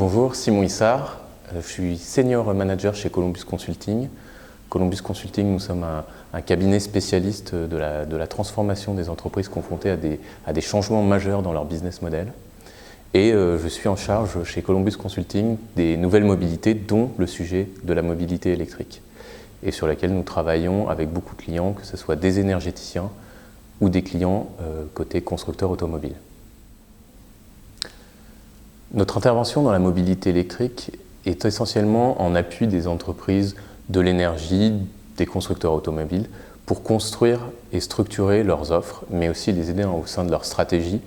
Bonjour, Simon Issard, je suis senior manager chez Columbus Consulting. Columbus Consulting, nous sommes un cabinet spécialiste de la transformation des entreprises confrontées à des changements majeurs dans leur business model. Et je suis en charge chez Columbus Consulting des nouvelles mobilités, dont le sujet de la mobilité électrique, et sur laquelle nous travaillons avec beaucoup de clients, que ce soit des énergéticiens ou des clients côté constructeurs automobiles. Notre intervention dans la mobilité électrique est essentiellement en appui des entreprises de l'énergie, des constructeurs automobiles, pour construire et structurer leurs offres, mais aussi les aider au sein de leur stratégie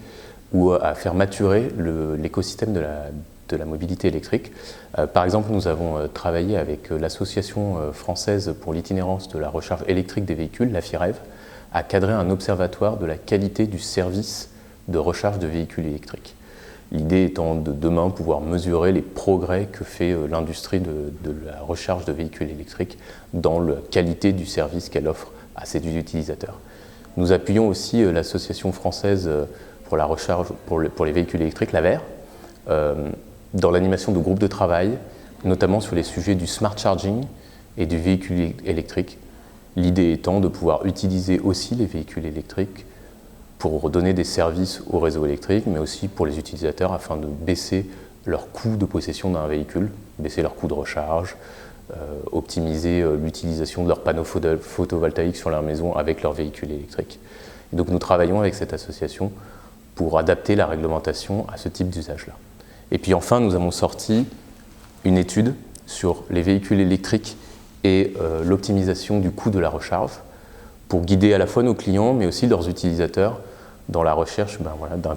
ou à faire maturer l'écosystème de la mobilité électrique. Par exemple, nous avons travaillé avec l'Association française pour l'itinérance de la recharge électrique des véhicules, la FIREV, à cadrer un observatoire de la qualité du service de recharge de véhicules électriques. L'idée étant de demain pouvoir mesurer les progrès que fait l'industrie de la recharge de véhicules électriques dans la qualité du service qu'elle offre à ses utilisateurs. Nous appuyons aussi l'Association française pour la recharge pour les véhicules électriques, l'AVER, dans l'animation de groupes de travail, notamment sur les sujets du smart charging et du véhicule électrique. L'idée étant de pouvoir utiliser aussi les véhicules électriques pour donner des services au réseau électrique, mais aussi pour les utilisateurs afin de baisser leur coût de possession d'un véhicule, baisser leur coût de recharge, optimiser l'utilisation de leurs panneaux photovoltaïques sur leur maison avec leur véhicule électrique. Et donc nous travaillons avec cette association pour adapter la réglementation à ce type d'usage-là. Et puis enfin, nous avons sorti une étude sur les véhicules électriques et l'optimisation du coût de la recharge pour guider à la fois nos clients, mais aussi leurs utilisateurs dans la recherche d'un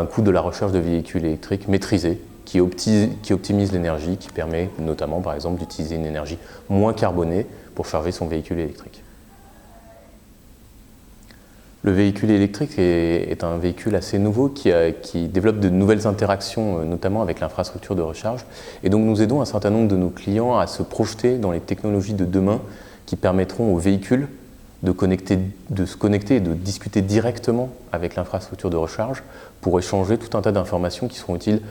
coût de la recharge de véhicules électriques maîtrisé, qui optimise l'énergie, qui permet notamment, par exemple, d'utiliser une énergie moins carbonée pour charger son véhicule électrique. Le véhicule électrique est un véhicule assez nouveau qui développe de nouvelles interactions, notamment avec l'infrastructure de recharge. Et donc nous aidons un certain nombre de nos clients à se projeter dans les technologies de demain qui permettront aux véhicules de se connecter et de discuter directement avec l'infrastructure de recharge pour échanger tout un tas d'informations qui seront utiles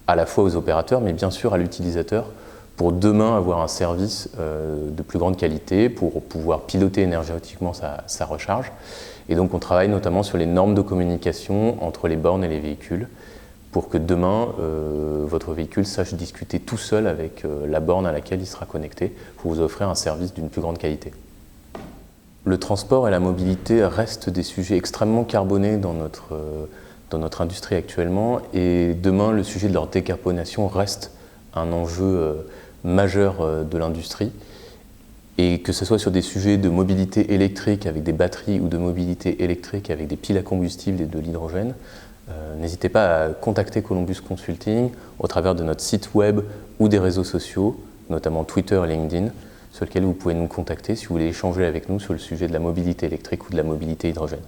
à la fois aux opérateurs, mais bien sûr à l'utilisateur, pour demain avoir un service de plus grande qualité, pour pouvoir piloter énergétiquement sa recharge. Et donc on travaille notamment sur les normes de communication entre les bornes et les véhicules, pour que demain, votre véhicule sache discuter tout seul avec la borne à laquelle il sera connecté, pour vous offrir un service d'une plus grande qualité. Le transport et la mobilité restent des sujets extrêmement carbonés dans notre industrie actuellement, et demain, le sujet de leur décarbonation reste un enjeu majeur de l'industrie. Et que ce soit sur des sujets de mobilité électrique avec des batteries ou de mobilité électrique avec des piles à combustible et de l'hydrogène, n'hésitez pas à contacter Columbus Consulting au travers de notre site web ou des réseaux sociaux, notamment Twitter et LinkedIn, sur lesquels vous pouvez nous contacter si vous voulez échanger avec nous sur le sujet de la mobilité électrique ou de la mobilité hydrogène.